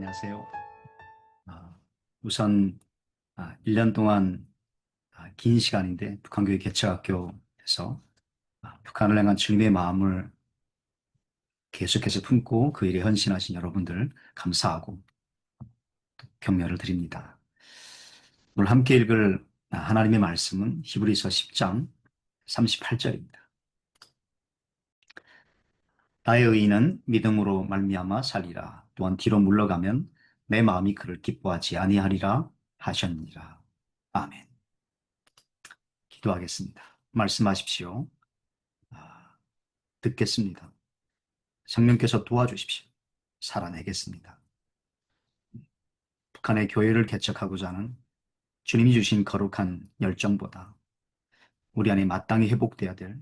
안녕하세요. 아, 우선 1년 동안 긴 시간인데 북한교회 개척학교에서 북한을 향한 주님의 마음을 계속해서 품고 그 일에 헌신하신 여러분들 감사하고 격려를 드립니다. 오늘 함께 읽을 하나님의 말씀은 히브리서 10장 38절입니다. 나의 의인은 믿음으로 말미암아 살리라. 또한 뒤로 물러가면 내 마음이 그를 기뻐하지 아니하리라 하셨느니라. 아멘. 기도하겠습니다. 말씀하십시오. 아, 듣겠습니다. 성령께서 도와주십시오. 살아내겠습니다. 북한의 교회를 개척하고자 하는 주님이 주신 거룩한 열정보다 우리 안에 마땅히 회복돼야 될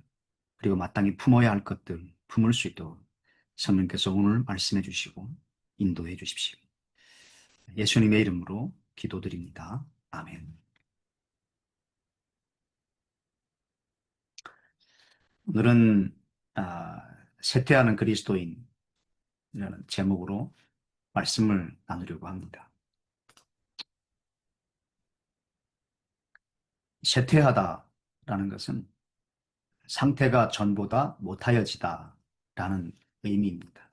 그리고 마땅히 품어야 할 것들 품을 수 있도록 성령께서 오늘 말씀해 주시고 인도해 주십시오. 예수님의 이름으로 기도드립니다. 아멘. 오늘은 쇠퇴하는 그리스도인이라는 제목으로 말씀을 나누려고 합니다. 쇠퇴하다라는 것은 상태가 전보다 못하여지다라는 의미입니다.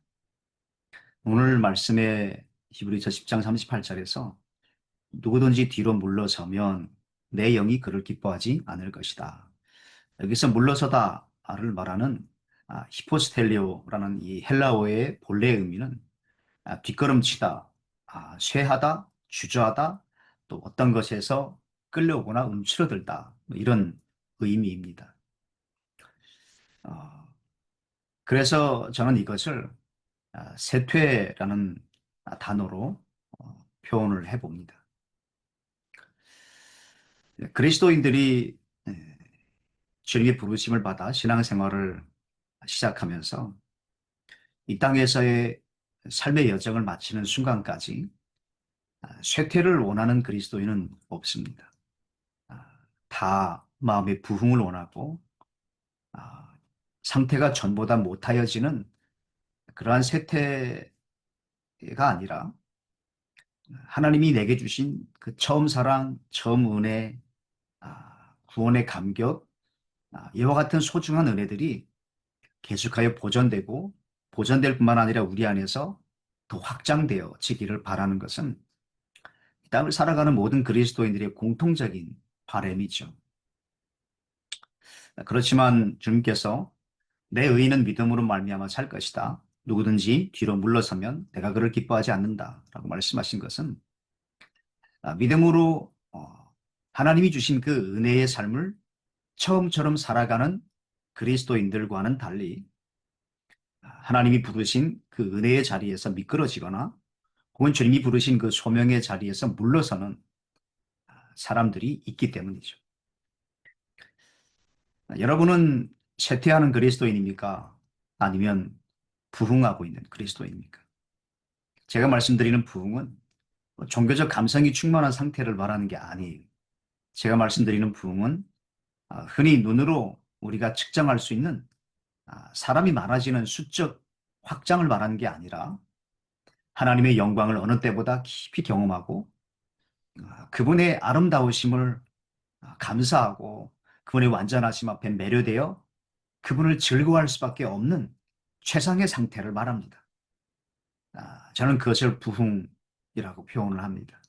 오늘 말씀의 히브리서 10장 38절에서 누구든지 뒤로 물러서면 내 영이 그를 기뻐하지 않을 것이다. 여기서 물러서다를 말하는 히포스텔리오라는 이 헬라어의 본래 의미는 뒷걸음치다, 쇠하다, 주저하다, 또 어떤 것에서 끌려오거나 움츠러들다 이런 의미입니다. 어, 그래서 저는 이것을 세퇴라는 단어로 표현을 해봅니다. 그리스도인들이 주님의 부르심을 받아 신앙생활을 시작하면서 이 땅에서의 삶의 여정을 마치는 순간까지 쇠퇴를 원하는 그리스도인은 없습니다. 아, 다 마음의 부흥을 원하고 아, 상태가 전보다 못하여지는 그러한 쇠퇴가 아니라 하나님이 내게 주신 그 처음 사랑, 처음 은혜, 구원의 감격, 이와 같은 소중한 은혜들이 계속하여 보존되고 보존될 뿐만 아니라 우리 안에서 더 확장되어지기를 바라는 것은 이 땅을 살아가는 모든 그리스도인들의 공통적인 바람이죠. 그렇지만 주님께서 내 의인은 믿음으로 말미암아 살 것이다. 누구든지 뒤로 물러서면 내가 그를 기뻐하지 않는다라고 말씀하신 것은 믿음으로 하나님이 주신 그 은혜의 삶을 처음처럼 살아가는 그리스도인들과는 달리 하나님이 부르신 그 은혜의 자리에서 미끄러지거나 혹은 주님이 부르신 그 소명의 자리에서 물러서는 사람들이 있기 때문이죠. 여러분은 쇠퇴하는 그리스도인입니까? 아니면 부흥하고 있는 그리스도인입니까? 제가 말씀드리는 부흥은 종교적 감성이 충만한 상태를 말하는 게 아니에요. 제가 말씀드리는 부흥은 흔히 눈으로 우리가 측정할 수 있는 사람이 많아지는 수적 확장을 말하는 게 아니라 하나님의 영광을 어느 때보다 깊이 경험하고 그분의 아름다우심을 감사하고 그분의 완전하심 앞에 매료되어 그분을 즐거워할 수밖에 없는 최상의 상태를 말합니다. 저는 그것을 부흥이라고 표현을 합니다.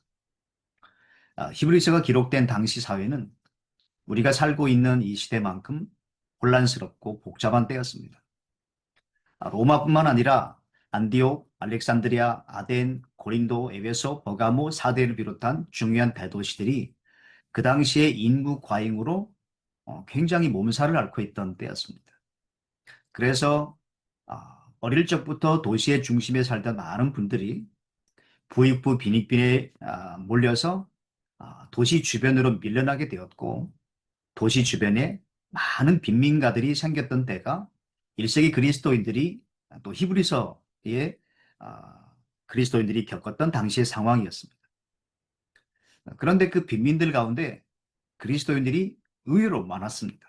히브리서가 기록된 당시 사회는 우리가 살고 있는 이 시대만큼 혼란스럽고 복잡한 때였습니다. 로마뿐만 아니라 안디옥, 알렉산드리아, 아덴, 고린도, 에베소, 버가모, 사대를 비롯한 중요한 대도시들이 그 당시에 인구 과잉으로 굉장히 몸살을 앓고 있던 때였습니다. 그래서 어릴 적부터 도시의 중심에 살던 많은 분들이 부익부 빈익빈에 몰려서 도시 주변으로 밀려나게 되었고 도시 주변에 많은 빈민가들이 생겼던 때가 1세기 그리스도인들이 또 히브리서의 그리스도인들이 겪었던 당시의 상황이었습니다. 그런데 그 빈민들 가운데 그리스도인들이 의외로 많았습니다.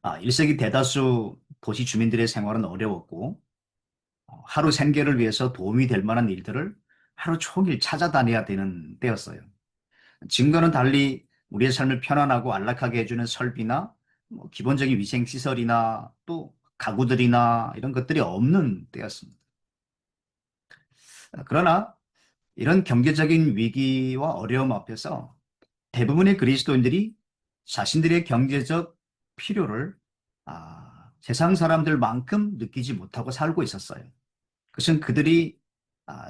1세기 대다수 도시 주민들의 생활은 어려웠고 하루 생계를 위해서 도움이 될 만한 일들을 하루 종일 찾아다녀야 되는 때였어요. 지금과는 달리 우리의 삶을 편안하고 안락하게 해주는 설비나 기본적인 위생시설이나 또 가구들이나 이런 것들이 없는 때였습니다. 그러나 이런 경제적인 위기와 어려움 앞에서 대부분의 그리스도인들이 자신들의 경제적 필요를 세상 사람들만큼 느끼지 못하고 살고 있었어요. 그것은 그들이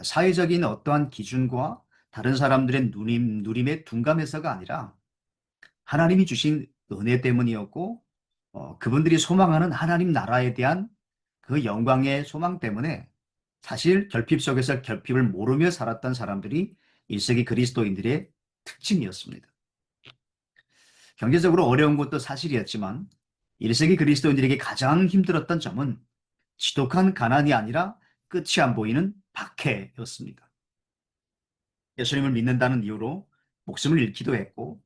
사회적인 어떠한 기준과 다른 사람들의 누림에 둔감해서가 아니라 하나님이 주신 은혜 때문이었고, 그분들이 소망하는 하나님 나라에 대한 그 영광의 소망 때문에 사실 결핍 속에서 결핍을 모르며 살았던 사람들이 1세기 그리스도인들의 특징이었습니다. 경제적으로 어려운 것도 사실이었지만 1세기 그리스도인들에게 가장 힘들었던 점은 지독한 가난이 아니라 끝이 안 보이는 박해였습니다. 예수님을 믿는다는 이유로 목숨을 잃기도 했고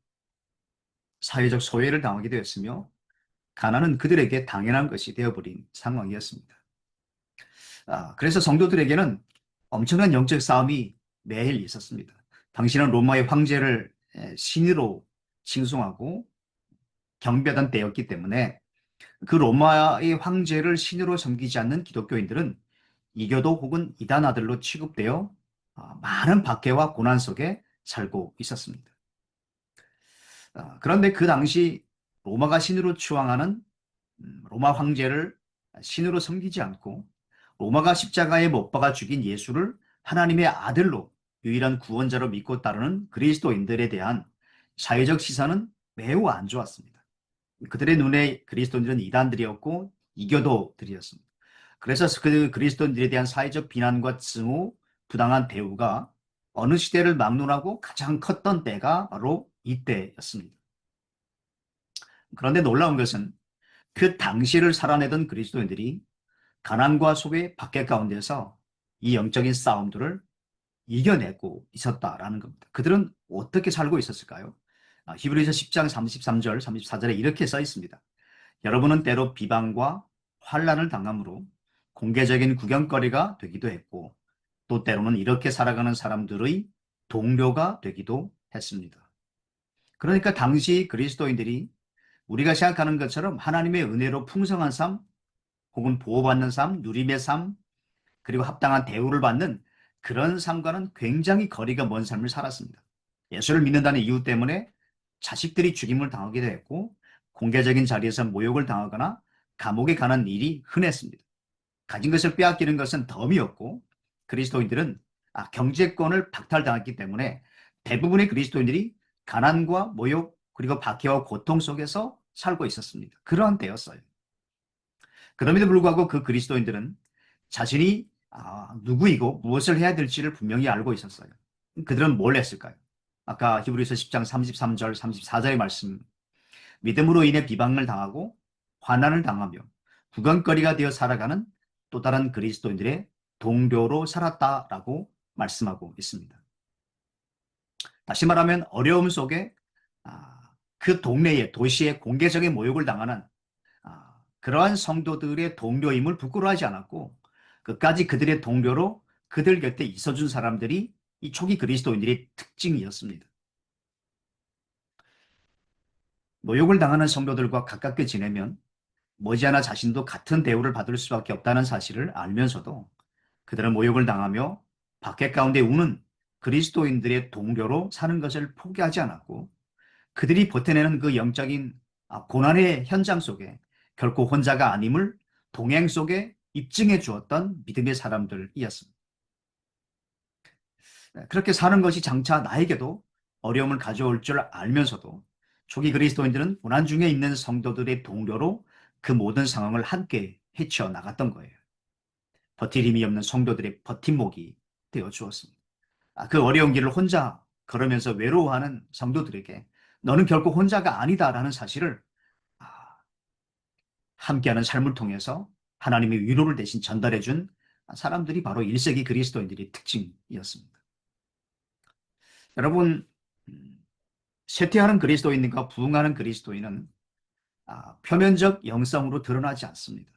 사회적 소외를 당하기도 했으며 가난은 그들에게 당연한 것이 되어버린 상황이었습니다. 그래서 성도들에게는 엄청난 영적 싸움이 매일 있었습니다. 당시는 로마의 황제를 신으로 칭송하고 경배하던 때였기 때문에 그 로마의 황제를 신으로 섬기지 않는 기독교인들은 이교도 혹은 이단 아들로 취급되어 많은 박해와 고난 속에 살고 있었습니다. 그런데 그 당시 로마가 신으로 추앙하는 로마 황제를 신으로 섬기지 않고 로마가 십자가에 못 박아 죽인 예수를 하나님의 아들로 유일한 구원자로 믿고 따르는 그리스도인들에 대한 사회적 시선은 매우 안 좋았습니다. 그들의 눈에 그리스도인들은 이단들이었고 이교도들이었습니다. 그래서 그 그리스도인들에 대한 사회적 비난과 증오, 부당한 대우가 어느 시대를 막론하고 가장 컸던 때가 바로 이때였습니다. 그런데 놀라운 것은 그 당시를 살아내던 그리스도인들이 가난과 소외, 박해 가운데서 이 영적인 싸움들을 이겨내고 있었다라는 겁니다. 그들은 어떻게 살고 있었을까요? 히브리서 10장 33절, 34절에 이렇게 써 있습니다. 여러분은 때로 비방과 환난을 당함으로 공개적인 구경거리가 되기도 했고 또 때로는 이렇게 살아가는 사람들의 동료가 되기도 했습니다. 그러니까 당시 그리스도인들이 우리가 생각하는 것처럼 하나님의 은혜로 풍성한 삶, 혹은 보호받는 삶, 누림의 삶, 그리고 합당한 대우를 받는 그런 삶과는 굉장히 거리가 먼 삶을 살았습니다. 예수를 믿는다는 이유 때문에 자식들이 죽임을 당하기도 했고 공개적인 자리에서 모욕을 당하거나 감옥에 가는 일이 흔했습니다. 가진 것을 빼앗기는 것은 덤이었고 그리스도인들은 경제권을 박탈당했기 때문에 대부분의 그리스도인들이 가난과 모욕 그리고 박해와 고통 속에서 살고 있었습니다. 그러한 때였어요. 그럼에도 불구하고 그 그리스도인들은 자신이 누구이고 무엇을 해야 될지를 분명히 알고 있었어요. 그들은 뭘 했을까요? 아까 히브리서 10장 33절, 34절의 말씀. 믿음으로 인해 비방을 당하고 환난을 당하며 구경거리가 되어 살아가는 또 다른 그리스도인들의 동료로 살았다라고 말씀하고 있습니다. 다시 말하면 어려움 속에 그 동네에 도시의 공개적인 모욕을 당하는 그러한 성도들의 동료임을 부끄러워하지 않았고 끝까지 그들의 동료로 그들 곁에 있어준 사람들이 이 초기 그리스도인들의 특징이었습니다. 모욕을 당하는 성도들과 가깝게 지내면 머지않아 자신도 같은 대우를 받을 수밖에 없다는 사실을 알면서도 그들은 모욕을 당하며 박해 가운데 우는 그리스도인들의 동료로 사는 것을 포기하지 않았고 그들이 버텨내는 그 영적인 고난의 현장 속에 결코 혼자가 아님을 동행 속에 입증해 주었던 믿음의 사람들이었습니다. 그렇게 사는 것이 장차 나에게도 어려움을 가져올 줄 알면서도 초기 그리스도인들은 고난 중에 있는 성도들의 동료로 그 모든 상황을 함께 헤쳐나갔던 거예요. 버틸 힘이 없는 성도들의 버팀목이 되어 주었습니다. 그 어려운 길을 혼자 걸으면서 외로워하는 성도들에게 너는 결코 혼자가 아니다라는 사실을 함께하는 삶을 통해서 하나님의 위로를 대신 전달해 준 사람들이 바로 1세기 그리스도인들의 특징이었습니다. 여러분, 쇠퇴하는 그리스도인과 부흥하는 그리스도인은 표면적 영성으로 드러나지 않습니다.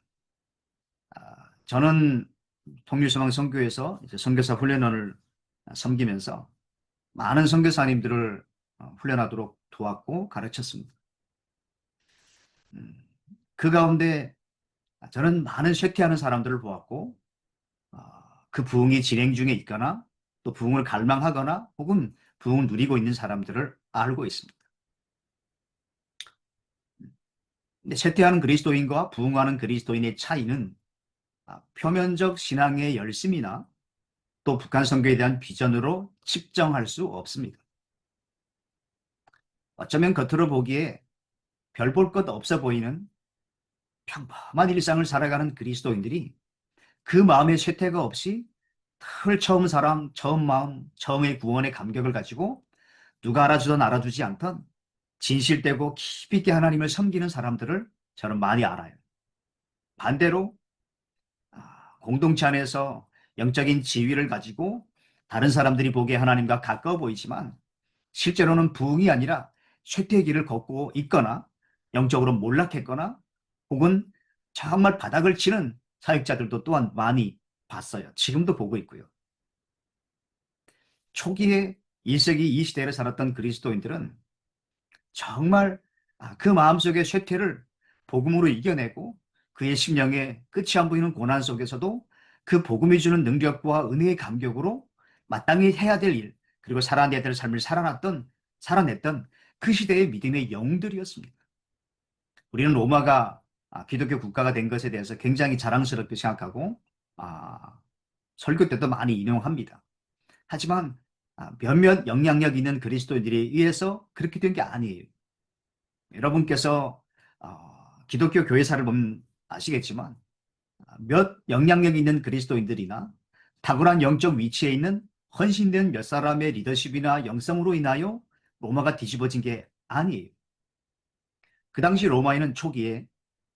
저는 통일소망 선교에서 이제 선교사 훈련원을 섬기면서 많은 선교사님들을 훈련하도록 도왔고 가르쳤습니다. 음, 그 가운데 저는 많은 쇠퇴하는 사람들을 보았고 그 부흥이 진행 중에 있거나 또 부흥을 갈망하거나 혹은 부흥을 누리고 있는 사람들을 알고 있습니다. 근데 쇠퇴하는 그리스도인과 부흥하는 그리스도인의 차이는 표면적 신앙의 열심이나 또 북한 선교에 대한 비전으로 측정할 수 없습니다. 어쩌면 겉으로 보기에 별 볼 것 없어 보이는 평범한 일상을 살아가는 그리스도인들이 그 마음의 쇠퇴가 없이 늘 처음 사랑, 처음 마음, 처음의 구원의 감격을 가지고 누가 알아주든 알아주지 않던 진실되고 깊이 있게 하나님을 섬기는 사람들을 저는 많이 알아요. 반대로 공동체 안에서 영적인 지위를 가지고 다른 사람들이 보기에 하나님과 가까워 보이지만 실제로는 부흥이 아니라 쇠퇴의 길을 걷고 있거나 영적으로 몰락했거나 혹은 정말 바닥을 치는 사역자들도 또한 많이 봤어요. 지금도 보고 있고요. 초기에 1세기 이 시대를 살았던 그리스도인들은 정말 그 마음속의 쇠퇴를 복음으로 이겨내고 그의 심령에 끝이 안 보이는 고난 속에서도 그 복음이 주는 능력과 은혜의 감격으로 마땅히 해야 될 일, 그리고 살아내야 될 삶을 살아냈던 그 시대의 믿음의 영웅들이었습니다. 우리는 로마가 기독교 국가가 된 것에 대해서 굉장히 자랑스럽게 생각하고 아, 설교 때도 많이 인용합니다. 하지만 몇몇 영향력 있는 그리스도인들에 의해서 그렇게 된 게 아니에요. 여러분께서 기독교 교회사를 보면 아시겠지만 몇 영향력 있는 그리스도인들이나 탁월한 영적 위치에 있는 헌신된 몇 사람의 리더십이나 영성으로 인하여 로마가 뒤집어진 게 아니에요. 그 당시 로마에는 초기에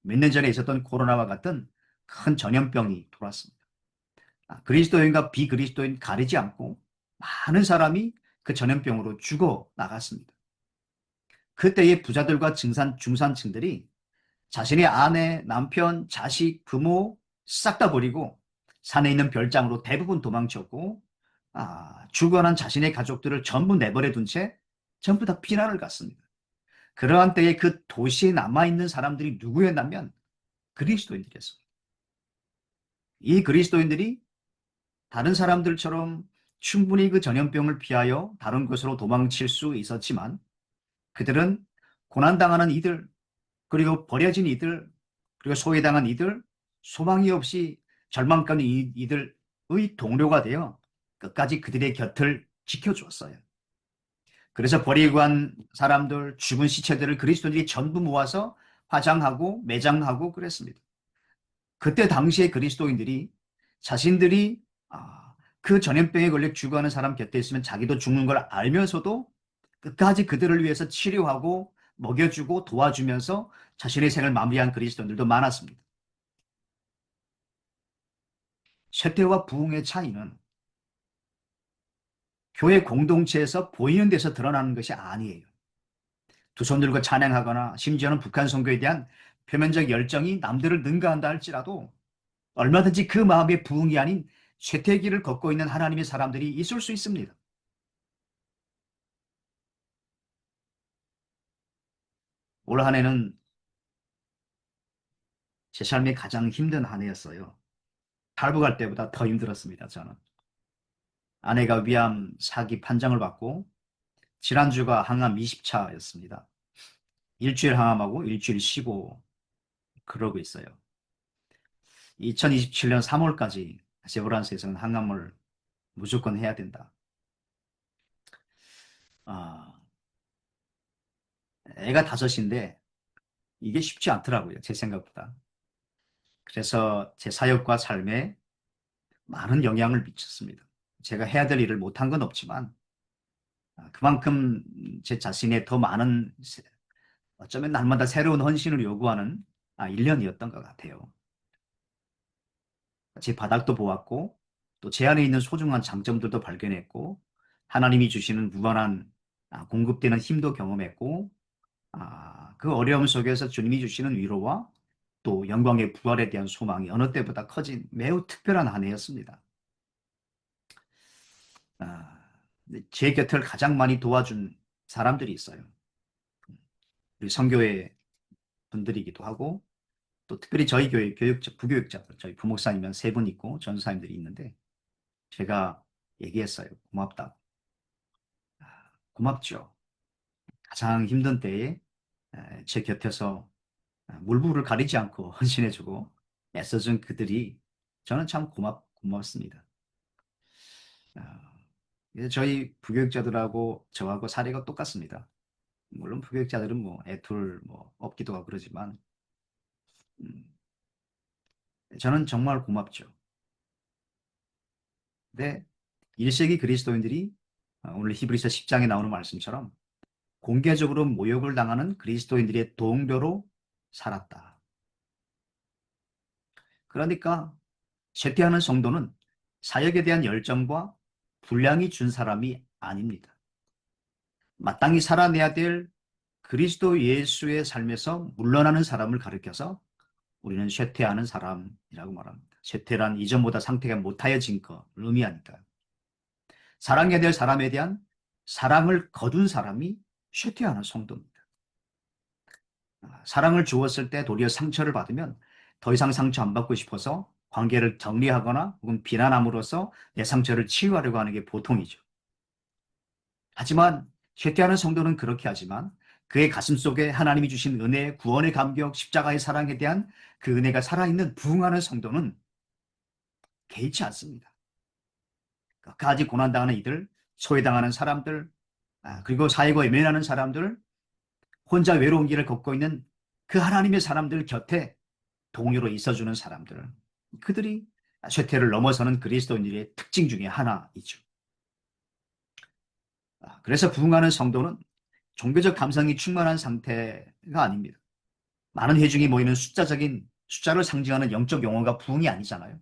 몇 년 전에 있었던 코로나와 같은 큰 전염병이 돌았습니다. 그리스도인과 비그리스도인 가리지 않고 많은 사람이 그 전염병으로 죽어 나갔습니다. 그때의 부자들과 중산층들이 자신의 아내, 남편, 자식, 부모 싹 다 버리고 산에 있는 별장으로 대부분 도망쳤고 죽어난 자신의 가족들을 전부 내버려 둔 채 전부 다 피난을 갔습니다. 그러한 때에 그 도시에 남아있는 사람들이 누구였냐면 그리스도인들이었습니다. 이 그리스도인들이 다른 사람들처럼 충분히 그 전염병을 피하여 다른 곳으로 도망칠 수 있었지만 그들은 고난당하는 이들, 그리고 버려진 이들, 그리고 소외당한 이들, 소망이 없이 절망가는 이들의 동료가 되어 끝까지 그들의 곁을 지켜주었어요. 그래서 버리고 간 사람들, 죽은 시체들을 그리스도인들이 전부 모아서 화장하고 매장하고 그랬습니다. 그때 당시에 그리스도인들이 자신들이 그 전염병에 걸려 죽어가는 사람 곁에 있으면 자기도 죽는 걸 알면서도 끝까지 그들을 위해서 치료하고 먹여주고 도와주면서 자신의 생을 마무리한 그리스도인들도 많았습니다. 쇠퇴와 부흥의 차이는 교회 공동체에서 보이는 데서 드러나는 것이 아니에요. 두 손 들고 찬양하거나 심지어는 북한 선교에 대한 표면적 열정이 남들을 능가한다 할지라도 얼마든지 그 마음의 부흥이 아닌 쇠퇴기를 걷고 있는 하나님의 사람들이 있을 수 있습니다. 올 한 해는 제 삶의 가장 힘든 한 해였어요. 탈북할 때보다 더 힘들었습니다, 저는. 아내가 위암 4기 판정을 받고 지난주가 항암 20차였습니다. 일주일 항암하고 일주일 쉬고 그러고 있어요. 2027년 3월까지 세브란스에서는 항암을 무조건 해야 된다. 아, 애가 다섯인데 이게 쉽지 않더라고요. 제 생각보다. 그래서 제 사역과 삶에 많은 영향을 미쳤습니다. 제가 해야 될 일을 못한 건 없지만 그만큼 제 자신의 더 많은 어쩌면 날마다 새로운 헌신을 요구하는 1년이었던 것 같아요. 제 바닥도 보았고 또 제 안에 있는 소중한 장점들도 발견했고 하나님이 주시는 무한한 공급되는 힘도 경험했고 그 어려움 속에서 주님이 주시는 위로와 또 영광의 부활에 대한 소망이 어느 때보다 커진 매우 특별한 한 해였습니다. 아, 제 곁을 가장 많이 도와준 사람들이 있어요. 우리 성교회 분들이기도 하고 또 특별히 저희 교회 부교육자들, 저희 부목사님은 세 분 있고 전사님들이 있는데 제가 얘기했어요. 고맙다. 고맙죠. 가장 힘든 때에 제 곁에서 물불을 가리지 않고 헌신해주고 애써준 그들이 저는 참 고맙습니다. 저희 부교육자들하고 저하고 사례가 똑같습니다. 물론 부교육자들은 뭐 애툴 뭐 없기도 하고 그러지만 음, 저는 정말 고맙죠. 근데 1세기 그리스도인들이 오늘 히브리서 10장에 나오는 말씀처럼 공개적으로 모욕을 당하는 그리스도인들의 동료로 살았다. 그러니까 쇠퇴하는 성도는 사역에 대한 열정과 분량이 준 사람이 아닙니다. 마땅히 살아내야 될 그리스도 예수의 삶에서 물러나는 사람을 가리켜서 우리는 쇠퇴하는 사람이라고 말합니다. 쇠퇴란 이전보다 상태가 못하여진 것을 의미하니까요. 사랑해야 될 사람에 대한 사랑을 거둔 사람이 쇠퇴하는 성도입니다. 사랑을 주었을 때 도리어 상처를 받으면 더 이상 상처 안 받고 싶어서 관계를 정리하거나 혹은 비난함으로써 내 상처를 치유하려고 하는 게 보통이죠. 하지만 쇠퇴하는 성도는 그렇게 하지만 그의 가슴 속에 하나님이 주신 은혜, 구원의 감격, 십자가의 사랑에 대한 그 은혜가 살아있는 부흥하는 성도는 개의치 않습니다. 끝까지 고난당하는 이들, 소외당하는 사람들, 그리고 사회가 외면하는 사람들, 혼자 외로운 길을 걷고 있는 그 하나님의 사람들 곁에 동료로 있어주는 사람들, 그들이 쇠퇴를 넘어서는 그리스도인들의 특징 중에 하나이죠. 그래서 부흥하는 성도는 종교적 감성이 충만한 상태가 아닙니다. 많은 회중이 모이는 숫자를 상징하는 영적 용어가 부흥이 아니잖아요.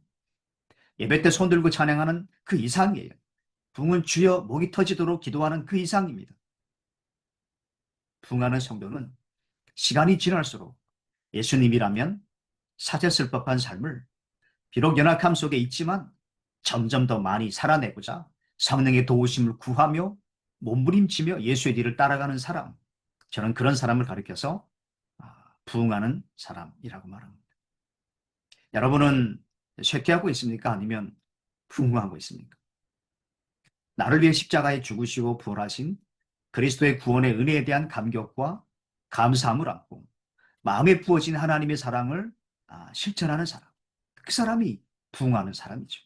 예배 때 손 들고 찬양하는 그 이상이에요. 부흥은 주여 목이 터지도록 기도하는 그 이상입니다. 부흥하는 성도는 시간이 지날수록 예수님이라면 사졌을 법한 삶을 비록 연약함 속에 있지만 점점 더 많이 살아내고자 성령의 도우심을 구하며 몸부림치며 예수의 뒤를 따라가는 사람, 저는 그런 사람을 가리켜서 부흥하는 사람이라고 말합니다. 여러분은 쇠퇴하고 있습니까? 아니면 부흥하고 있습니까? 나를 위해 십자가에 죽으시고 부활하신 그리스도의 구원의 은혜에 대한 감격과 감사함을 안고 마음에 부어진 하나님의 사랑을 실천하는 사람. 그 사람이 부흥하는 사람이죠.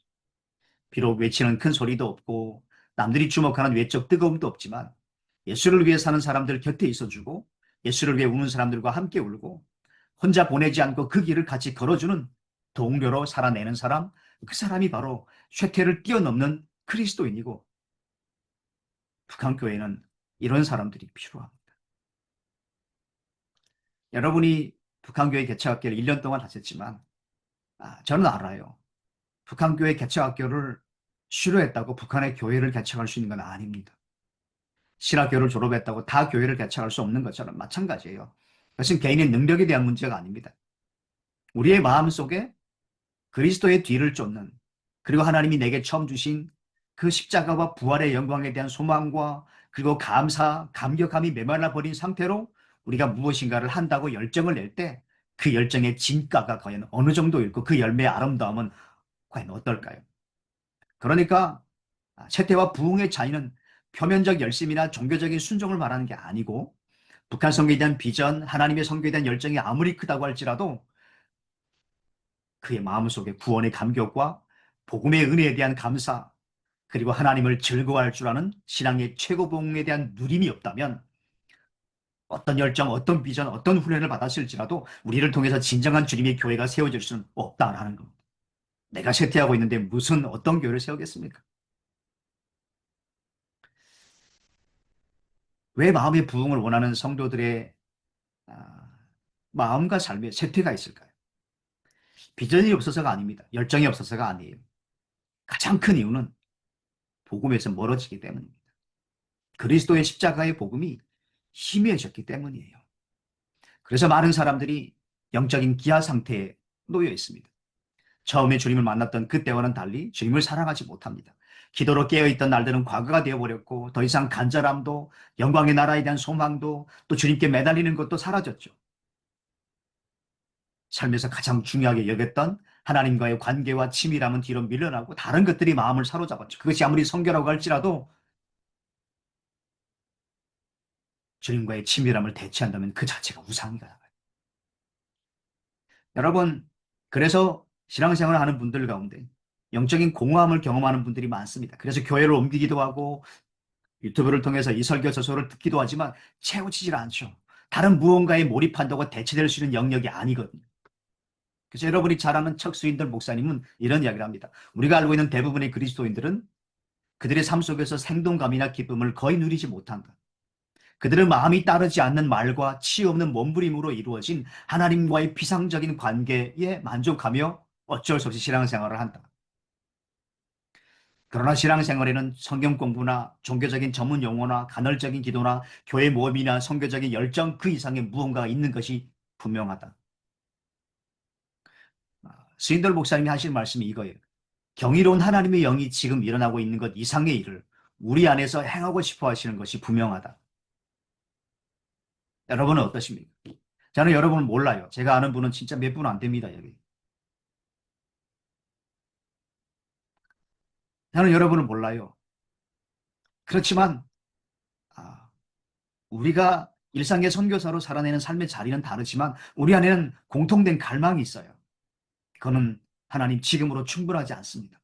비록 외치는 큰 소리도 없고 남들이 주목하는 외적 뜨거움도 없지만 예수를 위해 사는 사람들 곁에 있어주고 예수를 위해 우는 사람들과 함께 울고 혼자 보내지 않고 그 길을 같이 걸어주는 동료로 살아내는 사람, 그 사람이 바로 쇠퇴를 뛰어넘는 그리스도인이고 북한교회는 이런 사람들이 필요합니다. 여러분이 북한교회 개척학교를 1년 동안 하셨지만 저는 알아요. 북한교회 개척학교를 싫어했다고 북한의 교회를 개척할 수 있는 건 아닙니다. 신학교를 졸업했다고 다 교회를 개척할 수 없는 것처럼 마찬가지예요. 그것은 개인의 능력에 대한 문제가 아닙니다. 우리의 마음속에 그리스도의 뒤를 쫓는 그리고 하나님이 내게 처음 주신 그 십자가와 부활의 영광에 대한 소망과 그리고 감사, 감격함이 메말라 버린 상태로 우리가 무엇인가를 한다고 열정을 낼 때 그 열정의 진가가 과연 어느 정도일고 그 열매의 아름다움은 과연 어떨까요? 그러니까 세태와 부흥의 차이는 표면적 열심이나 종교적인 순종을 말하는 게 아니고 북한 선교에 대한 비전, 하나님의 선교에 대한 열정이 아무리 크다고 할지라도 그의 마음속에 구원의 감격과 복음의 은혜에 대한 감사, 그리고 하나님을 즐거워할 줄 아는 신앙의 최고 복음에 대한 누림이 없다면 어떤 열정, 어떤 비전, 어떤 훈련을 받았을지라도 우리를 통해서 진정한 주님의 교회가 세워질 수는 없다라는 겁니다. 내가 쇠퇴하고 있는데 무슨 어떤 교회를 세우겠습니까? 왜 마음의 부흥을 원하는 성도들의 마음과 삶에 쇠퇴가 있을까요? 비전이 없어서가 아닙니다. 열정이 없어서가 아니에요. 가장 큰 이유는 복음에서 멀어지기 때문입니다. 그리스도의 십자가의 복음이 희미해졌기 때문이에요. 그래서 많은 사람들이 영적인 기아 상태에 놓여 있습니다. 처음에 주님을 만났던 그때와는 달리 주님을 사랑하지 못합니다. 기도로 깨어있던 날들은 과거가 되어버렸고 더 이상 간절함도 영광의 나라에 대한 소망도 또 주님께 매달리는 것도 사라졌죠. 삶에서 가장 중요하게 여겼던 하나님과의 관계와 친밀함은 뒤로 밀려나고 다른 것들이 마음을 사로잡았죠. 그것이 아무리 성결하고 할지라도 주님과의 친밀함을 대체한다면 그 자체가 우상이가 나가요. 여러분, 그래서 신앙생활을 하는 분들 가운데 영적인 공허함을 경험하는 분들이 많습니다. 그래서 교회를 옮기기도 하고 유튜브를 통해서 이 설교 저서를 듣기도 하지만 채워지질 않죠. 다른 무언가에 몰입한다고 대체될 수 있는 영역이 아니거든요. 그래서 여러분이 잘 아는 척수인들 목사님은 이런 이야기를 합니다. 우리가 알고 있는 대부분의 그리스도인들은 그들의 삶 속에서 생동감이나 기쁨을 거의 누리지 못한다. 그들은 마음이 따르지 않는 말과 치 없는 몸부림으로 이루어진 하나님과의 피상적인 관계에 만족하며 어쩔 수 없이 신앙생활을 한다. 그러나 신앙생활에는 성경 공부나 종교적인 전문 용어나 간헐적인 기도나 교회 모임이나 선교적인 열정 그 이상의 무언가가 있는 것이 분명하다. 스윈들 목사님이 하신 말씀이 이거예요. 경이로운 하나님의 영이 지금 일어나고 있는 것 이상의 일을 우리 안에서 행하고 싶어 하시는 것이 분명하다. 여러분은 어떠십니까? 저는 여러분을 몰라요. 제가 아는 분은 진짜 몇 분 안 됩니다, 여기. 저는 여러분을 몰라요. 그렇지만 아, 우리가 일상의 선교사로 살아내는 삶의 자리는 다르지만 우리 안에는 공통된 갈망이 있어요. 그거는 하나님 지금으로 충분하지 않습니다.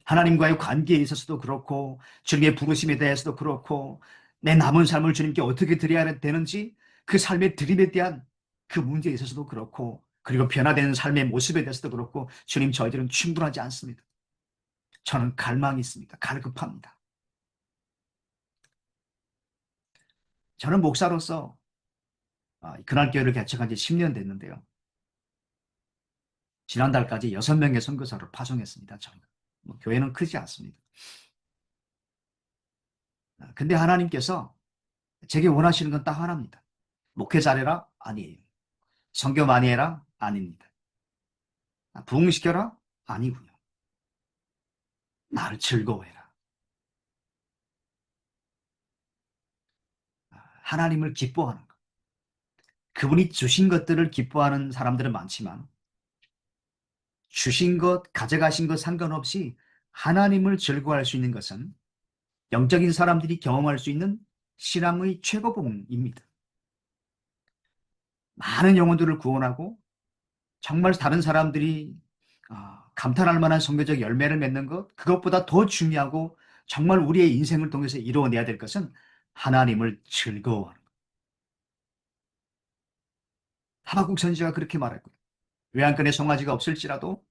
하나님과의 관계에 있어서도 그렇고 주님의 부르심에 대해서도 그렇고 내 남은 삶을 주님께 어떻게 드려야 되는지 그 삶의 드림에 대한 그 문제에 있어서도 그렇고 그리고 변화되는 삶의 모습에 대해서도 그렇고 주님 저희들은 충분하지 않습니다. 저는 갈망이 있습니다. 갈급합니다. 저는 목사로서 그날교회를 개척한 지 10년 됐는데요. 지난달까지 6명의 선교사를 파송했습니다. 저희가. 뭐, 교회는 크지 않습니다. 근데 하나님께서 제게 원하시는 건 딱 하나입니다. 목회 잘해라? 아니에요. 선교 많이 해라? 아닙니다. 부흥시켜라? 아니고요. 나를 즐거워해라. 하나님을 기뻐하는 것. 그분이 주신 것들을 기뻐하는 사람들은 많지만 주신 것, 가져가신 것 상관없이 하나님을 즐거워할 수 있는 것은 영적인 사람들이 경험할 수 있는 신앙의 최고봉입니다. 많은 영혼들을 구원하고 정말 다른 사람들이 감탄할 만한 선교적 열매를 맺는 것, 그것보다 더 중요하고 정말 우리의 인생을 통해서 이루어내야 될 것은 하나님을 즐거워하는 것. 하박국 선지자가 그렇게 말했고요. 외양간에 송아지가 없을지라도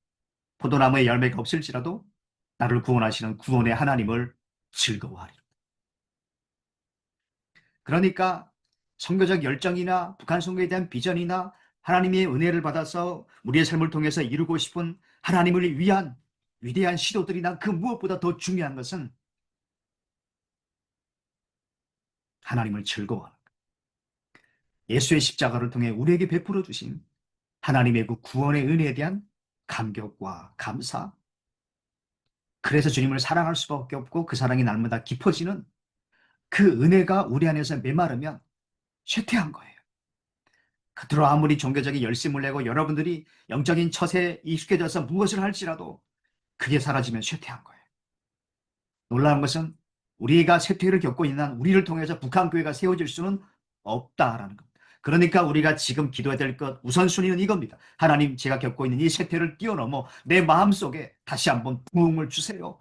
포도나무에 열매가 없을지라도 나를 구원하시는 구원의 하나님을 즐거워하리라. 그러니까 선교적 열정이나 북한 선교에 대한 비전이나 하나님의 은혜를 받아서 우리의 삶을 통해서 이루고 싶은 하나님을 위한 위대한 시도들이나 그 무엇보다 더 중요한 것은 하나님을 즐거워하는 것. 예수의 십자가를 통해 우리에게 베풀어 주신 하나님의 그 구원의 은혜에 대한 감격과 감사, 그래서 주님을 사랑할 수밖에 없고 그 사랑이 날마다 깊어지는 그 은혜가 우리 안에서 메마르면 쇠퇴한 거예요. 그대로 아무리 종교적인 열심을 내고 여러분들이 영적인 처세에 익숙해져서 무엇을 할지라도 그게 사라지면 쇠퇴한 거예요. 놀라운 것은 우리가 쇠퇴를 겪고 있는 한 우리를 통해서 북한교회가 세워질 수는 없다라는 겁니다. 그러니까 우리가 지금 기도해야 될 것 우선순위는 이겁니다. 하나님, 제가 겪고 있는 이 쇠퇴를 뛰어넘어 내 마음속에 다시 한번 부흥을 주세요.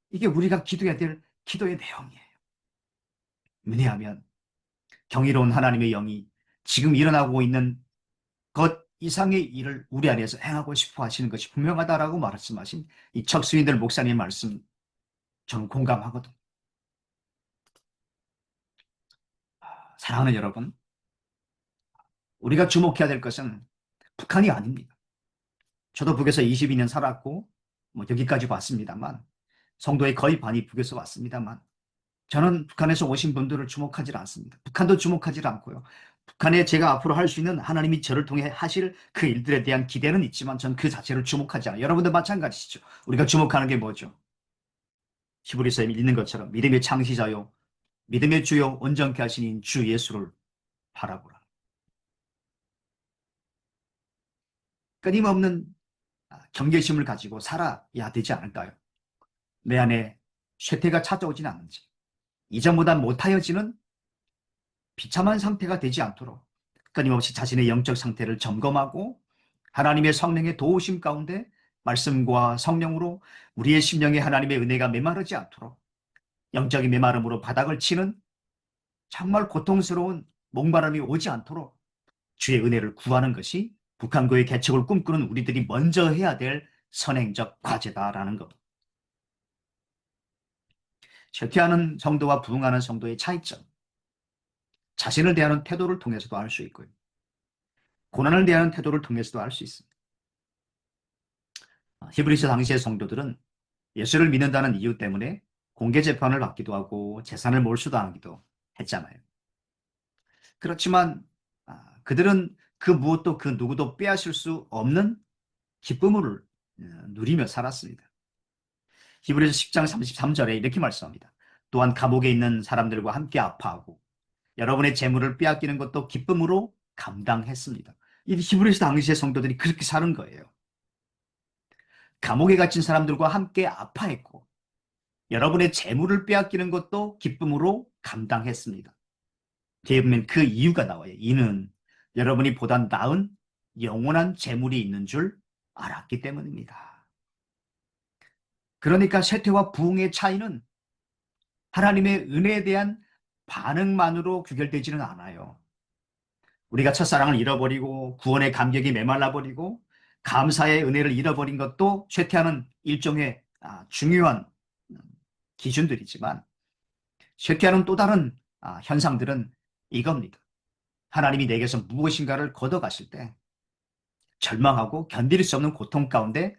이게 우리가 기도해야 될 기도의 내용이에요. 왜냐하면 경이로운 하나님의 영이 지금 일어나고 있는 것 이상의 일을 우리 안에서 행하고 싶어 하시는 것이 분명하다라고 말씀하신 이 척수인들 목사님 말씀 저는 공감하거든. 사랑하는 여러분, 우리가 주목해야 될 것은 북한이 아닙니다. 저도 북에서 22년 살았고 뭐 여기까지 왔습니다만 성도의 거의 반이 북에서 왔습니다만 저는 북한에서 오신 분들을 주목하지 않습니다. 북한도 주목하지 않고요. 북한에 제가 앞으로 할 수 있는 하나님이 저를 통해 하실 그 일들에 대한 기대는 있지만 전 그 자체를 주목하지 않아요. 여러분들 마찬가지시죠. 우리가 주목하는 게 뭐죠? 히브리서에 있는 것처럼 믿음의 창시자요, 믿음의 주요, 온전케 하시는 주 예수를 바라보라. 끊임없는 경계심을 가지고 살아야 되지 않을까요? 내 안에 쇠퇴가 찾아오진 않는지, 이전보다 못하여지는 비참한 상태가 되지 않도록 끊임없이 자신의 영적 상태를 점검하고 하나님의 성령의 도우심 가운데 말씀과 성령으로 우리의 심령에 하나님의 은혜가 메마르지 않도록 영적인 메마름으로 바닥을 치는 정말 고통스러운 목마름이 오지 않도록 주의 은혜를 구하는 것이 북한교회 개척을 꿈꾸는 우리들이 먼저 해야 될 선행적 과제다라는 것. 쇠퇴하는 성도와 부흥하는 성도의 차이점. 자신을 대하는 태도를 통해서도 알 수 있고요. 고난을 대하는 태도를 통해서도 알 수 있습니다. 히브리서 당시의 성도들은 예수를 믿는다는 이유 때문에 공개 재판을 받기도 하고 재산을 몰수당하기도 했잖아요. 그렇지만 그들은 그 무엇도 그 누구도 빼앗을 수 없는 기쁨을 누리며 살았습니다. 히브리서 10장 33절에 이렇게 말씀합니다. 또한 감옥에 있는 사람들과 함께 아파하고 여러분의 재물을 빼앗기는 것도 기쁨으로 감당했습니다. 이 히브리서 당시의 성도들이 그렇게 사는 거예요. 감옥에 갇힌 사람들과 함께 아파했고 여러분의 재물을 빼앗기는 것도 기쁨으로 감당했습니다. 뒤에 보면 그 이유가 나와요. 이는 여러분이 보다 나은 영원한 재물이 있는 줄 알았기 때문입니다. 그러니까 쇠퇴와 부흥의 차이는 하나님의 은혜에 대한 반응만으로 규결되지는 않아요. 우리가 첫사랑을 잃어버리고 구원의 감격이 메말라버리고 감사의 은혜를 잃어버린 것도 쇠퇴하는 일종의 중요한 기준들이지만 쇠퇴하는 또 다른 현상들은 이겁니다. 하나님이 내게서 무엇인가를 걷어가실 때 절망하고 견딜 수 없는 고통 가운데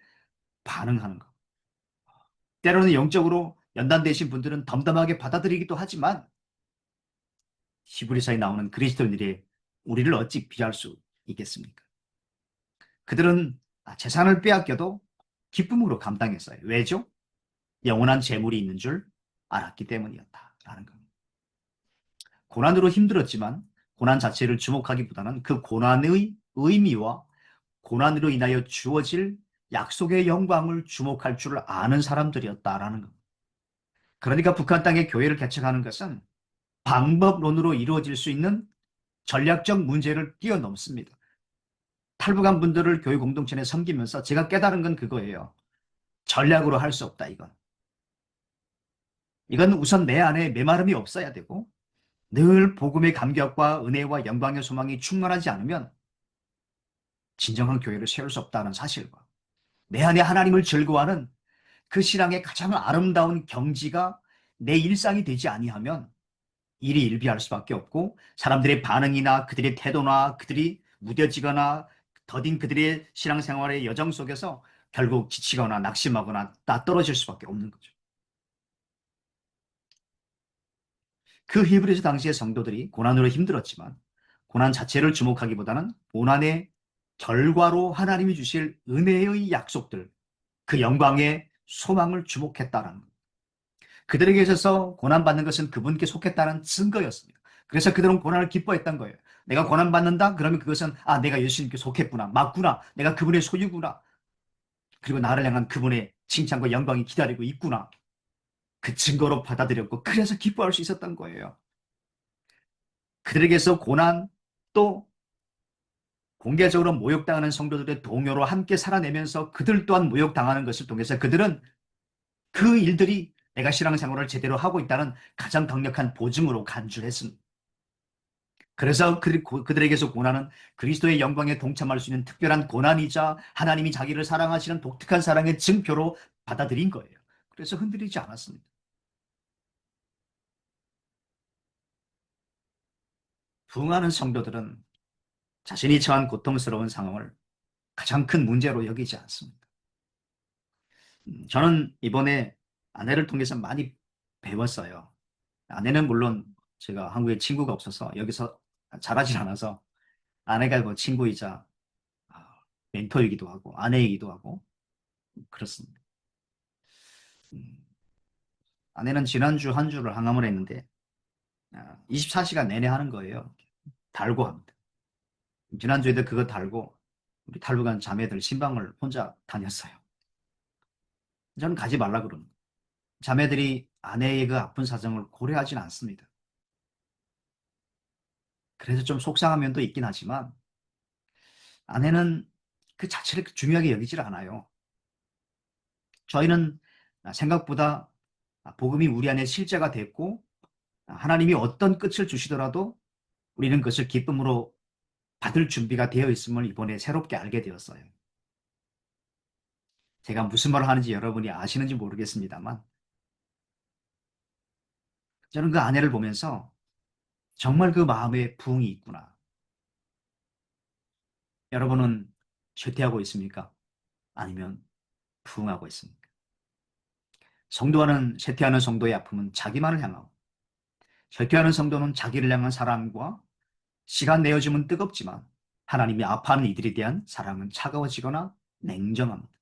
반응하는 것. 때로는 영적으로 연단되신 분들은 덤덤하게 받아들이기도 하지만 히브리서에 나오는 그리스도인들이 우리를 어찌 비할 수 있겠습니까? 그들은 재산을 빼앗겨도 기쁨으로 감당했어요. 왜죠? 영원한 재물이 있는 줄 알았기 때문이었다라는 겁니다. 고난으로 힘들었지만 고난 자체를 주목하기보다는 그 고난의 의미와 고난으로 인하여 주어질 약속의 영광을 주목할 줄 아는 사람들이었다라는 겁니다. 그러니까 북한 땅에 교회를 개척하는 것은 방법론으로 이루어질 수 있는 전략적 문제를 뛰어넘습니다. 탈북한 분들을 교회 공동체 내 섬기면서 제가 깨달은 건 그거예요. 전략으로 할 수 없다, 이건. 이건 우선 내 안에 메마름이 없어야 되고 늘 복음의 감격과 은혜와 영광의 소망이 충만하지 않으면 진정한 교회를 세울 수 없다는 사실과 내 안에 하나님을 즐거워하는 그 신앙의 가장 아름다운 경지가 내 일상이 되지 아니하면 일이 일비할 수밖에 없고 사람들의 반응이나 그들의 태도나 그들이 무뎌지거나 더딘 그들의 신앙생활의 여정 속에서 결국 지치거나 낙심하거나 떨어질 수밖에 없는 거죠. 그 히브리서 당시의 성도들이 고난으로 힘들었지만 고난 자체를 주목하기보다는 고난의 결과로 하나님이 주실 은혜의 약속들, 그 영광의 소망을 주목했다라는 것. 그들에게 있어서 고난받는 것은 그분께 속했다는 증거였습니다. 그래서 그들은 고난을 기뻐했던 거예요. 내가 고난받는다? 그러면 그것은 내가 예수님께 속했구나. 맞구나. 내가 그분의 소유구나. 그리고 나를 향한 그분의 칭찬과 영광이 기다리고 있구나. 그 증거로 받아들였고 그래서 기뻐할 수 있었던 거예요. 그들에게서 고난 또 공개적으로 모욕당하는 성도들의 동요로 함께 살아내면서 그들 또한 모욕당하는 것을 통해서 그들은 그 일들이 내가 신앙생활을 제대로 하고 있다는 가장 강력한 보증으로 간주했습니다. 그래서 그들에게서 고난은 그리스도의 영광에 동참할 수 있는 특별한 고난이자 하나님이 자기를 사랑하시는 독특한 사랑의 증표로 받아들인 거예요. 그래서 흔들리지 않았습니다. 부흥하는 성도들은 자신이 처한 고통스러운 상황을 가장 큰 문제로 여기지 않습니다. 저는 이번에 아내를 통해서 많이 배웠어요. 아내는 물론 제가 한국에 친구가 없어서 여기서 잘하진 않아서 아내가 뭐 친구이자 멘토이기도 하고 아내이기도 하고 그렇습니다. 음, 아내는 지난주 한 주를 항암을 했는데 24시간 내내 하는 거예요. 달고 합니다. 지난주에도 그거 달고 우리 탈북한 자매들 신방을 혼자 다녔어요. 저는 가지 말라 그러는 거예요. 자매들이 아내의 그 아픈 사정을 고려하지는 않습니다. 그래서 좀 속상한 면도 있긴 하지만 아내는 그 자체를 중요하게 여기질 않아요. 저희는 생각보다 복음이 우리 안에 실제가 됐고 하나님이 어떤 끝을 주시더라도 우리는 그것을 기쁨으로 받을 준비가 되어 있음을 이번에 새롭게 알게 되었어요. 제가 무슨 말을 하는지 여러분이 아시는지 모르겠습니다만 저는 그 아내를 보면서 정말 그 마음에 부흥이 있구나. 여러분은 쇠퇴하고 있습니까? 아니면 부흥하고 있습니까? 성도와는 쇠퇴하는 성도의 아픔은 자기만을 향하고 쇠퇴하는 성도는 자기를 향한 사랑과 시간 내어줌은 뜨겁지만 하나님이 아파하는 이들에 대한 사랑은 차가워지거나 냉정합니다.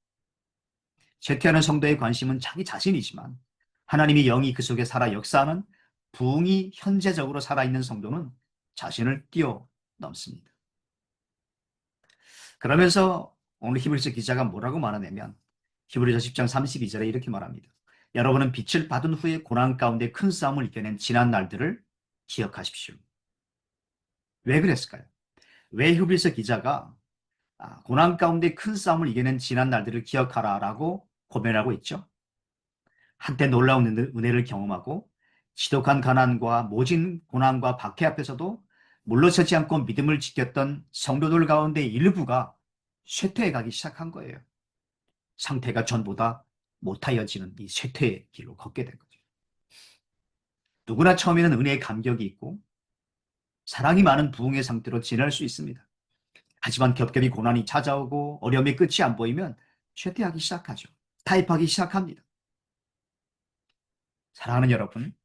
쇠퇴하는 성도의 관심은 자기 자신이지만 하나님이 영이 그 속에 살아 역사하는 부흥이 현재적으로 살아있는 성도는 자신을 뛰어넘습니다. 그러면서 오늘 히브리서 기자가 뭐라고 말하냐면 히브리서 10장 32절에 이렇게 말합니다. 여러분은 빛을 받은 후에 고난 가운데 큰 싸움을 이겨낸 지난 날들을 기억하십시오. 왜 그랬을까요? 왜 히브리서 기자가 고난 가운데 큰 싸움을 이겨낸 지난 날들을 기억하라라고 고면하고 있죠? 한때 놀라운 은혜를 경험하고 지독한 가난과 모진 고난과 박해 앞에서도 물러서지 않고 믿음을 지켰던 성도들 가운데 일부가 쇠퇴해 가기 시작한 거예요. 상태가 전보다 못하여지는 이 쇠퇴의 길로 걷게 된 거죠. 누구나 처음에는 은혜의 감격이 있고 사랑이 많은 부흥의 상태로 지낼 수 있습니다. 하지만 겹겹이 고난이 찾아오고 어려움의 끝이 안 보이면 쇠퇴하기 시작하죠. 타협하기 시작합니다. 사랑하는 여러분,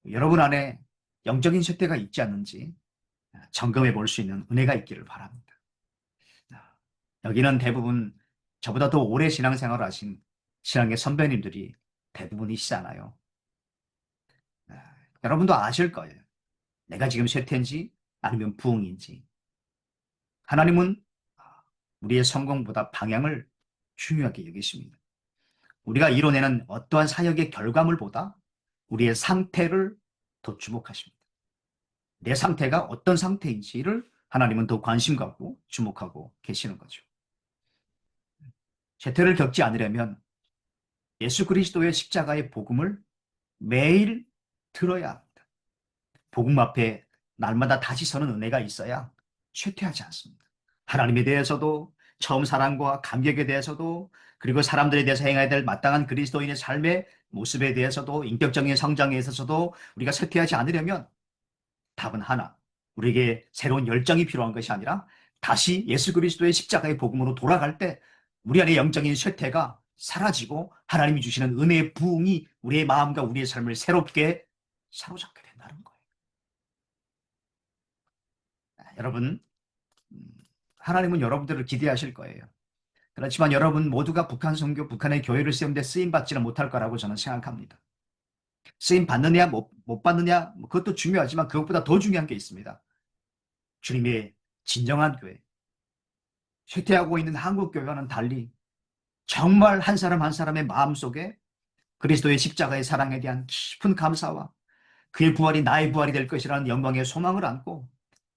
여러분 안에 영적인 쇠퇴가 있지 않는지 점검해 볼 수 있는 은혜가 있기를 바랍니다. 여기는 대부분 저보다 더 오래 신앙생활을 하신 신앙의 선배님들이 대부분이시잖아요. 여러분도 아실 거예요. 내가 지금 쇠퇴인지 아니면 부흥인지. 하나님은 우리의 성공보다 방향을 중요하게 여기십니다. 우리가 이뤄내는 어떠한 사역의 결과물보다 우리의 상태를 더 주목하십니다. 내 상태가 어떤 상태인지를 하나님은 더 관심 갖고 주목하고 계시는 거죠. 쇠퇴를 겪지 않으려면 예수 그리스도의 십자가의 복음을 매일 들어야 합니다. 복음 앞에 날마다 다시 서는 은혜가 있어야 쇠퇴하지 않습니다. 하나님에 대해서도 처음 사랑과 감격에 대해서도 그리고 사람들에 대해서 행해야 될 마땅한 그리스도인의 삶의 모습에 대해서도 인격적인 성장에 있어서도 우리가 쇠퇴하지 않으려면 답은 하나. 우리에게 새로운 열정이 필요한 것이 아니라 다시 예수 그리스도의 십자가의 복음으로 돌아갈 때 우리 안에 영적인 쇠퇴가 사라지고 하나님이 주시는 은혜의 부흥이 우리의 마음과 우리의 삶을 새롭게 사로잡게 된다는 거예요. 여러분, 음, 하나님은 여러분들을 기대하실 거예요. 그렇지만 여러분 모두가 북한 선교, 북한의 교회를 세우는데 쓰임받지는 못할 거라고 저는 생각합니다. 쓰임 받느냐, 못 받느냐, 그것도 중요하지만 그것보다 더 중요한 게 있습니다. 주님의 진정한 교회, 쇠퇴하고 있는 한국 교회와는 달리 정말 한 사람 한 사람의 마음속에 그리스도의 십자가의 사랑에 대한 깊은 감사와 그의 부활이 나의 부활이 될 것이라는 영광의 소망을 안고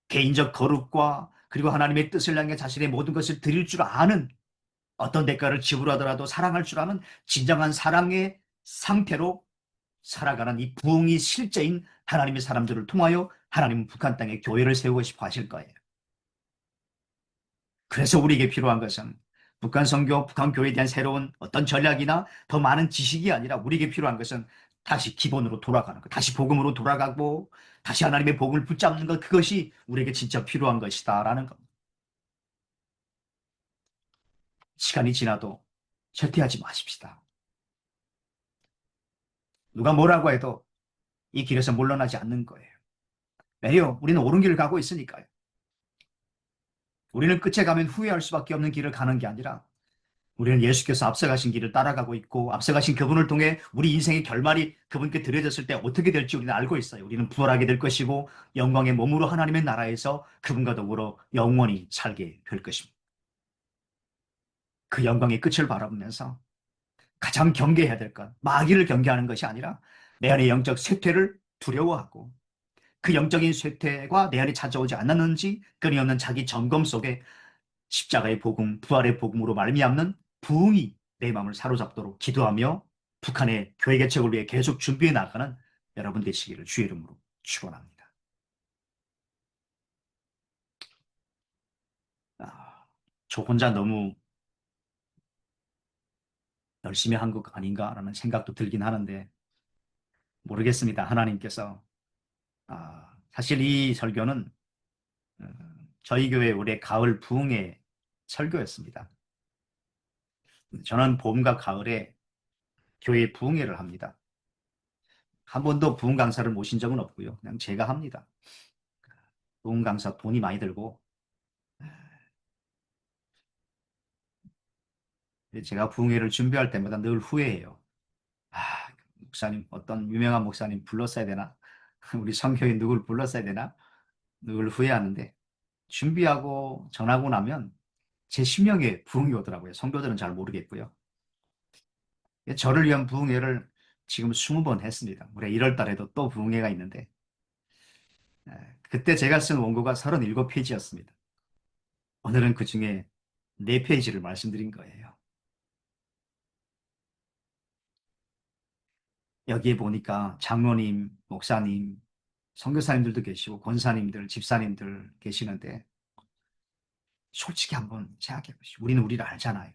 개인적 거룩과 그리고 하나님의 뜻을 향해 자신의 모든 것을 드릴 줄 아는 어떤 대가를 지불하더라도 사랑할 줄 아는 진정한 사랑의 상태로 살아가는 이 부흥이 실제인 하나님의 사람들을 통하여 하나님은 북한 땅에 교회를 세우고 싶어 하실 거예요. 그래서 우리에게 필요한 것은 북한 선교, 북한 교회에 대한 새로운 어떤 전략이나 더 많은 지식이 아니라 우리에게 필요한 것은 다시 기본으로 돌아가는 것, 다시 복음으로 돌아가고 다시 하나님의 복음을 붙잡는 것, 그것이 우리에게 진짜 필요한 것이다라는 겁니다. 시간이 지나도 절대하지 마십시다. 누가 뭐라고 해도 이 길에서 물러나지 않는 거예요. 왜요? 우리는 옳은 길을 가고 있으니까요. 우리는 끝에 가면 후회할 수밖에 없는 길을 가는 게 아니라 우리는 예수께서 앞서가신 길을 따라가고 있고 앞서가신 그분을 통해 우리 인생의 결말이 그분께 드려졌을 때 어떻게 될지 우리는 알고 있어요. 우리는 부활하게 될 것이고 영광의 몸으로 하나님의 나라에서 그분과 더불어 영원히 살게 될 것입니다. 그 영광의 끝을 바라보면서 가장 경계해야 될 것, 마귀를 경계하는 것이 아니라 내 안의 영적 쇠퇴를 두려워하고 그 영적인 쇠퇴가 내 안에 찾아오지 않았는지 끊임없는 자기 점검 속에 십자가의 복음, 부활의 복음으로 말미암는 부흥이 내 마음을 사로잡도록 기도하며 북한의 교회 개척을 위해 계속 준비해 나가는 여러분 되시기를 주의 이름으로 축원합니다. 저 혼자 너무 열심히 한 것 아닌가라는 생각도 들긴 하는데 모르겠습니다. 하나님께서 사실 이 설교는 어, 저희 교회 올해 가을 부흥의 설교였습니다. 저는 봄과 가을에 교회 부흥회를 합니다. 한 번도 부흥 강사를 모신 적은 없고요. 그냥 제가 합니다. 부흥 강사 돈이 많이 들고 제가 부흥회를 준비할 때마다 늘 후회해요. 아, 목사님 어떤 유명한 목사님 불렀어야 되나? 우리 성교인 누굴 불렀어야 되나? 늘 후회하는데 준비하고 전하고 나면 제 심령에 부흥이 오더라고요. 성도들은 잘 모르겠고요. 저를 위한 부흥회를 지금 20번 했습니다. 올해 1월 달에도 또 부흥회가 있는데 그때 제가 쓴 원고가 37페이지였습니다. 오늘은 그 중에 4페이지를 말씀드린 거예요. 여기에 보니까 장로님, 목사님, 선교사님들도 계시고 권사님들, 집사님들 계시는데 솔직히 한번 생각해 보시죠. 우리는 우리를 알잖아요.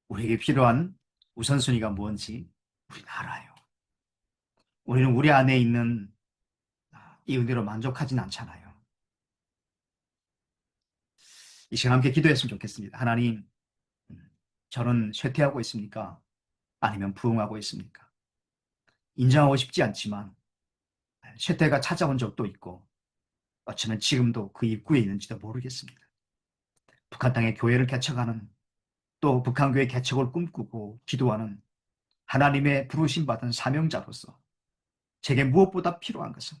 우리에게 필요한 우선순위가 뭔지 우리는 알아요. 우리는 우리 안에 있는 이 은혜로 만족하진 않잖아요. 이 시간 함께 기도했으면 좋겠습니다. 하나님, 저는 쇠퇴하고 있습니까? 아니면 부흥하고 있습니까? 인정하고 싶지 않지만 쇠퇴가 찾아온 적도 있고 어쩌면 지금도 그 입구에 있는지도 모르겠습니다. 북한 땅에 교회를 개척하는 또 북한교회 개척을 꿈꾸고 기도하는 하나님의 부르심 받은 사명자로서 제게 무엇보다 필요한 것은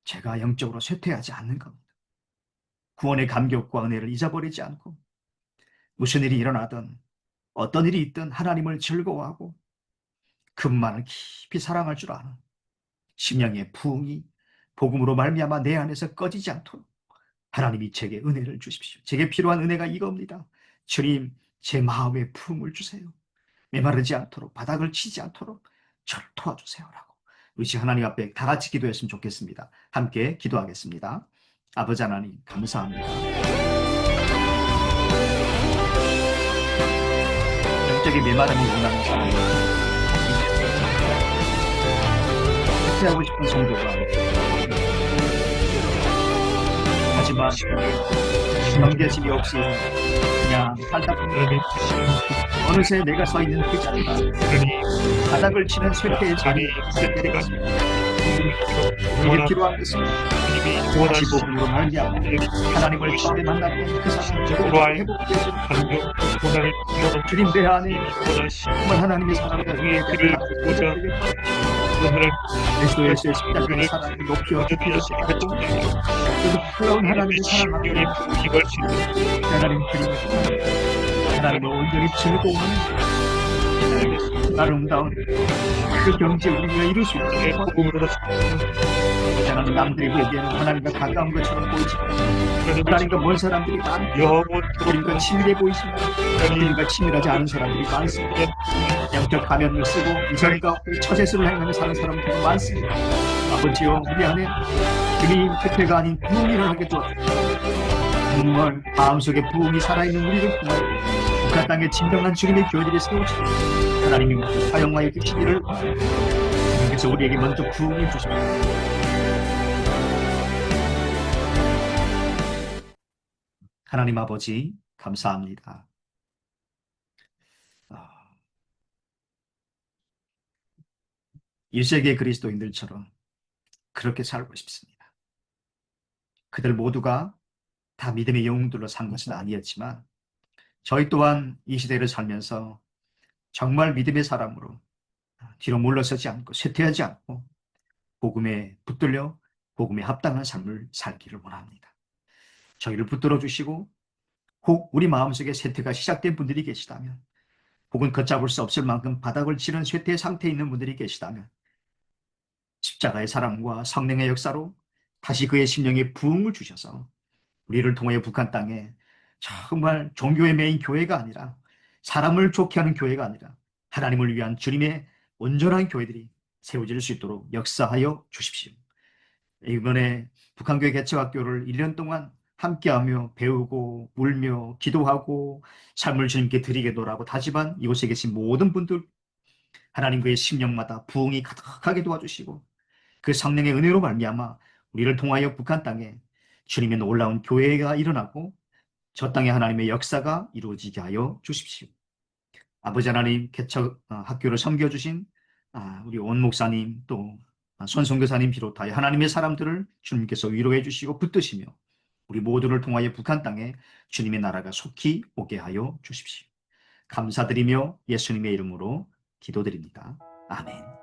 제가 영적으로 쇠퇴하지 않는 겁니다. 구원의 감격과 은혜를 잊어버리지 않고 무슨 일이 일어나든 어떤 일이 있든 하나님을 즐거워하고 그분만을 깊이 사랑할 줄 아는 심령의 부흥이 복음으로 말미암아 내 안에서 꺼지지 않도록 하나님이 제게 은혜를 주십시오. 제게 필요한 은혜가 이겁니다. 주님, 제 마음에 부흥을 주세요. 메마르지 않도록 바닥을 치지 않도록 저를 도와주세요라고 우리 지 하나님 앞에 다 같이 기도했으면 좋겠습니다. 함께 기도하겠습니다. 아버지 하나님 감사합니다. 영적인 메마름을 원하는 사람이 쇠퇴하고 싶은 성도가 하지만 경계심이 없이 그냥 살다 보니 어느새 내가 서 있는 그 자리가 바닥을 치는 쇠퇴의 자리에 있게 되었습니다. 우리에게 필요한 것은 다시 복음으로 말미암아 하나님을 처음에 만났던 그 사랑을 회복되어주는 주님 내 안에 정말 하나님의 사랑과 은혜를 그리스도의 십자가의 사랑을 높여 주시옵소서. 그런 하나님의 사랑을 하나님 그리고 하나님을 온전히 즐거워하는 아름다운 그 경지에 우리가 이룰 수 있도록 하나님 남들이 보기에는 하나님과 가까운 것처럼 보이지만 하나님과 먼 사람들이 많고 우리가 치밀해 보이지만 우리가 치밀하지 않은 사람들이 많습니다. 영적 가면을 쓰고 이전과 처세술을 행하며 사는 사람들이 많습니다. 아버지여 우리 안에 주님 그때가 아닌 부흥이 일어나게 도와주옵소서. 정말 마음속에 부흥이 살아있는 우리를 통하여 북한 땅에 진정한 주님의 교회들이 세워지고 하나님이 모두 사용하여 주시기를 주님께서 우리에게 먼저 부흥해 주십시오. 하나님 아버지 감사합니다. 1세기의 그리스도인들처럼 그렇게 살고 싶습니다. 그들 모두가 다 믿음의 영웅들로 산 것은 아니었지만 저희 또한 이 시대를 살면서 정말 믿음의 사람으로 뒤로 물러서지 않고 쇠퇴하지 않고 복음에 붙들려 복음에 합당한 삶을 살기를 원합니다. 저희를 붙들어 주시고 혹 우리 마음속에 쇠퇴가 시작된 분들이 계시다면 혹은 걷잡을 수 없을 만큼 바닥을 치는 쇠퇴 상태에 있는 분들이 계시다면 십자가의 사랑과 성령의 역사로 다시 그의 심령에 부흥을 주셔서 우리를 통하여 북한 땅에 정말 종교의 메인 교회가 아니라 사람을 좋게 하는 교회가 아니라 하나님을 위한 주님의 온전한 교회들이 세워질 수 있도록 역사하여 주십시오. 이번에 북한교회 개척학교를 1년 동안 함께하며 배우고 울며 기도하고 삶을 주님께 드리게도라고 다짐한 이곳에 계신 모든 분들 하나님 그의 심령마다 부흥이 가득하게 도와주시고 그 성령의 은혜로 말미암아 우리를 통하여 북한 땅에 주님의 놀라운 교회가 일어나고 저 땅에 하나님의 역사가 이루어지게 하여 주십시오. 아버지 하나님 개척 학교를 섬겨주신 우리 온 목사님 또 손성교사님 비롯하여 하나님의 사람들을 주님께서 위로해 주시고 붙드시며 우리 모두를 통하여 북한 땅에 주님의 나라가 속히 오게 하여 주십시오. 감사드리며 예수님의 이름으로 기도드립니다. 아멘.